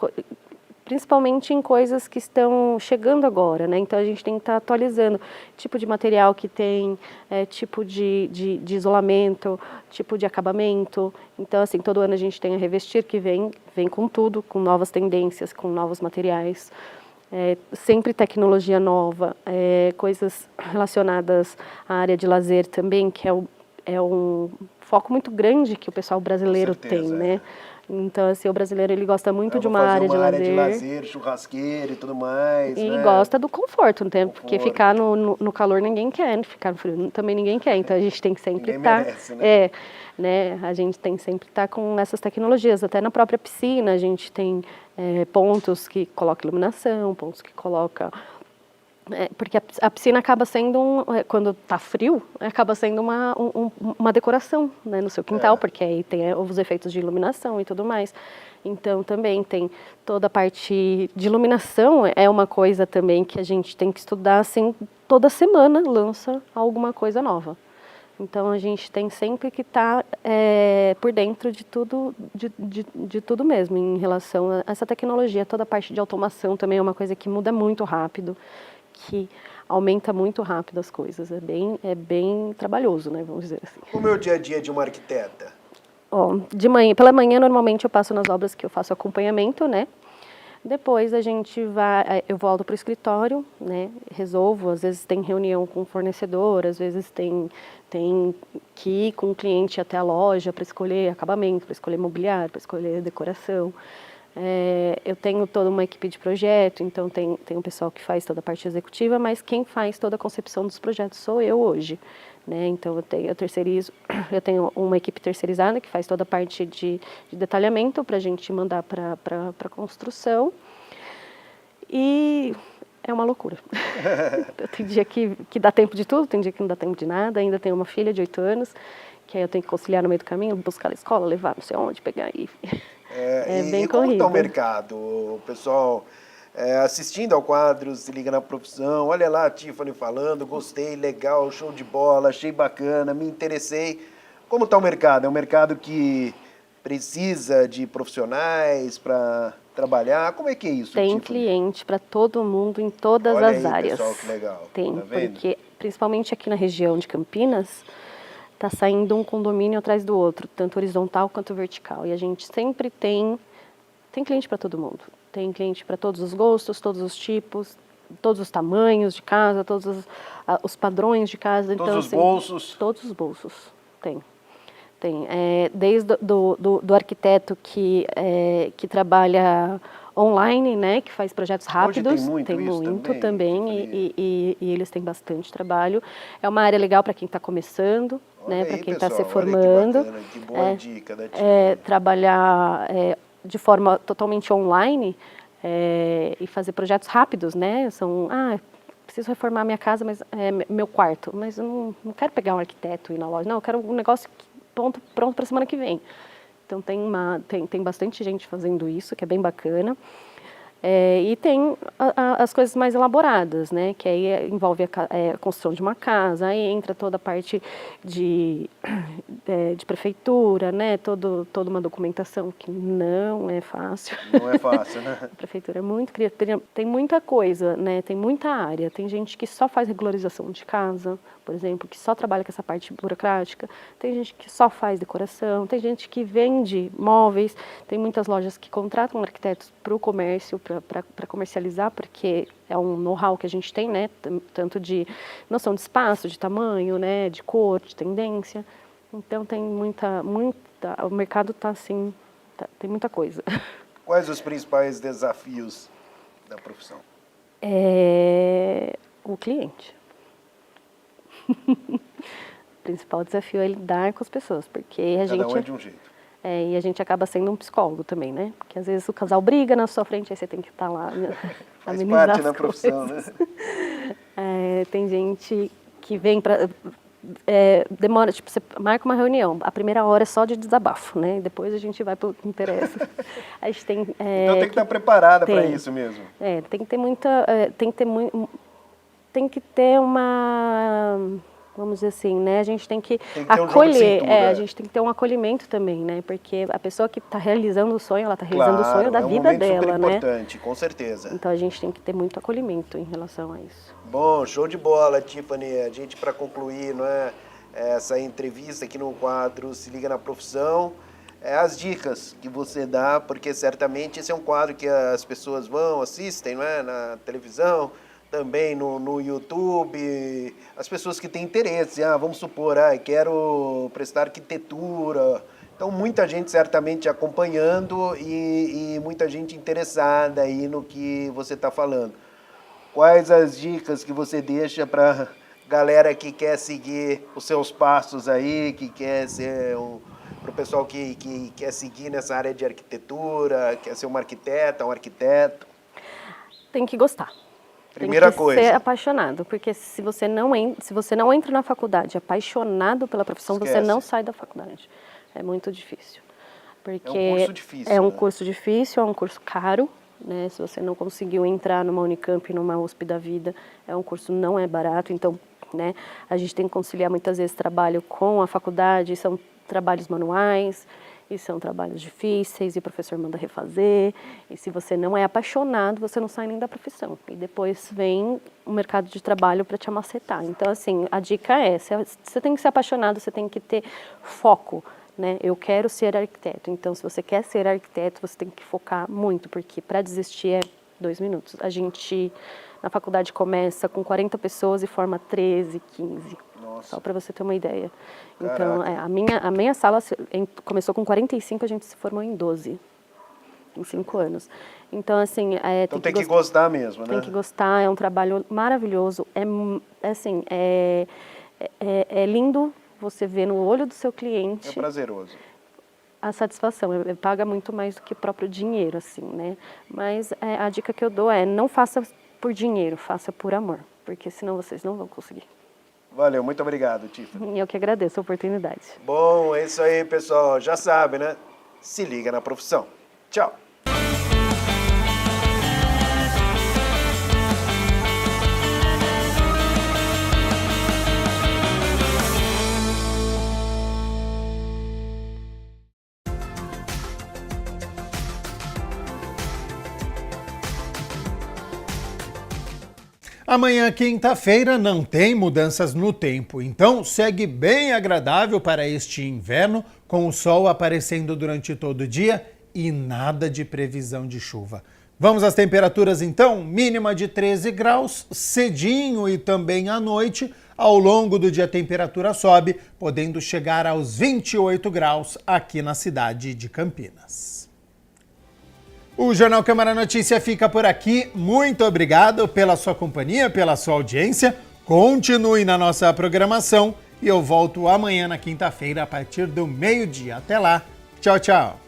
principalmente em coisas que estão chegando agora, né? Então a gente tem que estar atualizando tipo de material que tem, tipo de isolamento, tipo de acabamento. Então, assim, todo ano a gente tem a Revestir que vem com tudo, com novas tendências, com novos materiais. Sempre tecnologia nova, coisas relacionadas à área de lazer também, que é um foco muito grande que o pessoal brasileiro tem, né? Então, assim, o brasileiro ele gosta muito de uma área de lazer, churrasqueira e tudo mais. E né? gosta do conforto, não tem? Porque ficar no calor ninguém quer, ficar no frio também ninguém quer. Então a gente tem que sempre estar. Né? A gente tem que sempre estar com essas tecnologias. Até na própria piscina a gente tem pontos que coloca iluminação, pontos que coloca. Porque a piscina acaba sendo, quando está frio, acaba sendo uma decoração, né, no seu quintal, porque aí tem os efeitos de iluminação e tudo mais. Então também tem toda a parte de iluminação, é uma coisa também que a gente tem que estudar, assim, toda semana lança alguma coisa nova. Então a gente tem sempre que estar por dentro de tudo, de tudo mesmo, em relação a essa tecnologia. Toda a parte de automação também é uma coisa que muda muito rápido, que aumenta muito rápido as coisas. É bem trabalhoso, né, vamos dizer assim. Como é o dia a dia de uma arquiteta? Pela manhã, normalmente, eu passo nas obras que eu faço acompanhamento, né? Depois eu volto para o escritório, né? Resolvo, às vezes tem reunião com o fornecedor, às vezes tem que ir com o cliente até a loja para escolher acabamento, para escolher mobiliário, para escolher decoração. Eu tenho toda uma equipe de projeto, então tem um pessoal que faz toda a parte executiva, mas quem faz toda a concepção dos projetos sou eu hoje, né? Então eu terceirizo, eu tenho uma equipe terceirizada que faz toda a parte de detalhamento para a gente mandar para construção, e é uma loucura. Tem dia que dá tempo de tudo, tem dia que não dá tempo de nada. Ainda tenho uma filha de 8 anos, que aí eu tenho que conciliar no meio do caminho, buscar na escola, levar não sei onde, pegar e... bem como corrido. está o mercado? O pessoal assistindo ao quadro, se liga na profissão, olha lá a Tiffany falando, gostei, legal, show de bola, achei bacana, me interessei. Como está o mercado? É um mercado que precisa de profissionais para trabalhar? Como é que é isso, Tem Tiffany? cliente para todo mundo, em todas Olha as aí, áreas. pessoal, que legal. Tem, Tá vendo? porque principalmente aqui na região de Campinas, está saindo um condomínio atrás do outro, tanto horizontal quanto vertical. E a gente sempre tem cliente para todo mundo. tem cliente para todos os gostos, todos os tipos, todos os tamanhos de casa, todos os padrões de casa. Todos então, os assim, bolsos? Todos os bolsos, tem. Desde do arquiteto que trabalha online, né, que faz projetos rápidos. Hoje tem muito também e eles têm bastante trabalho. É uma área legal para quem está começando, né, para quem está se formando. Olha que bacana, que boa dica da Tiffany. Trabalhar de forma totalmente online e fazer projetos rápidos, né? Preciso reformar minha casa, mas meu quarto, mas eu não quero pegar um arquiteto e ir na loja, não, eu quero um negócio pronto para a semana que vem. Então tem bastante gente fazendo isso, que é bem bacana. E tem as coisas mais elaboradas, né? Que aí envolve a construção de uma casa, aí entra toda a parte de prefeitura, né? Toda uma documentação que não é fácil. Não é fácil, né? A prefeitura é muito criativa, tem muita coisa, né? Tem muita área. Tem gente que só faz regularização de casa, por exemplo, que só trabalha com essa parte burocrática. Tem gente que só faz decoração, tem gente que vende móveis, tem muitas lojas que contratam arquitetos para o comércio, para comercializar, porque é um know-how que a gente tem, né? Tanto de noção de espaço, de tamanho, né? De cor, de tendência. Então tem muita o mercado está assim, tem muita coisa. Quais os principais desafios da profissão? O cliente. O principal desafio é lidar com as pessoas, porque Cada um é de um jeito. E a gente acaba sendo um psicólogo também, né? Porque às vezes o casal briga na sua frente, aí você tem que estar lá. Faz parte da profissão, né? Tem gente que vem para... demora, tipo, você marca uma reunião, a primeira hora é só de desabafo, né? Depois a gente vai para o que interessa. A gente tem, então tem que estar preparada para isso mesmo. Tem que ter muita... tem que ter uma... Vamos dizer assim, né? A gente tem que acolher, a gente tem que ter um acolhimento também, né? Porque a pessoa que está realizando o sonho, ela está realizando o sonho da vida dela, né? É importante, com certeza. Então a gente tem que ter muito acolhimento em relação a isso. Bom, show de bola, Tiffany. A gente, para concluir, não é, essa entrevista aqui no quadro Se Liga na Profissão, as dicas que você dá, porque certamente esse é um quadro que as pessoas assistem, não é? Na televisão, também no YouTube, as pessoas que têm interesse, vamos supor, quero prestar arquitetura. Então, muita gente certamente acompanhando e muita gente interessada aí no que você está falando. Quais as dicas que você deixa para galera que quer seguir os seus passos aí, que quer ser para o pessoal que quer seguir nessa área de arquitetura, quer ser uma arquiteta, um arquiteto? Tem que gostar. Primeira coisa. Ser apaixonado, porque se você não entra na faculdade apaixonado pela profissão, você não sai da faculdade. É muito difícil. Porque é um curso difícil. É um curso difícil, é um curso caro, né? Se você não conseguiu entrar numa Unicamp, numa USP da vida, um curso não é barato. Então, né, a gente tem que conciliar muitas vezes trabalho com a faculdade, são trabalhos manuais, e são trabalhos difíceis, e o professor manda refazer, e se você não é apaixonado, você não sai nem da profissão. E depois vem o mercado de trabalho para te amacetar. Então, assim, a dica é, você tem que ser apaixonado, você tem que ter foco, né? Eu quero ser arquiteto. Então, se você quer ser arquiteto, você tem que focar muito, porque para desistir é 2 minutos. A gente, na faculdade, começa com 40 pessoas e forma 13, 15. Nossa. Só para você ter uma ideia. Então, a minha sala começou com 45, a gente se formou em 12, em 5 anos. Então, assim... então tem que gostar mesmo, né? Tem que gostar, é um trabalho maravilhoso. É lindo você ver no olho do seu cliente... É prazeroso. A satisfação, paga muito mais do que o próprio dinheiro, assim, né? Mas a dica que eu dou não faça por dinheiro, faça por amor, porque senão vocês não vão conseguir. Valeu, muito obrigado, Tiffany. Eu que agradeço a oportunidade. Bom, é isso aí, pessoal. Já sabe, né? Se liga na profissão. Tchau. Amanhã, quinta-feira, não tem mudanças no tempo, então segue bem agradável para este inverno, com o sol aparecendo durante todo o dia e nada de previsão de chuva. Vamos às temperaturas então? Mínima de 13 graus, cedinho e também à noite. Ao longo do dia a temperatura sobe, podendo chegar aos 28 graus aqui na cidade de Campinas. O Jornal Câmara Notícia fica por aqui. Muito obrigado pela sua companhia, pela sua audiência. Continue na nossa programação e eu volto amanhã na quinta-feira a partir do meio-dia. Até lá. Tchau, tchau.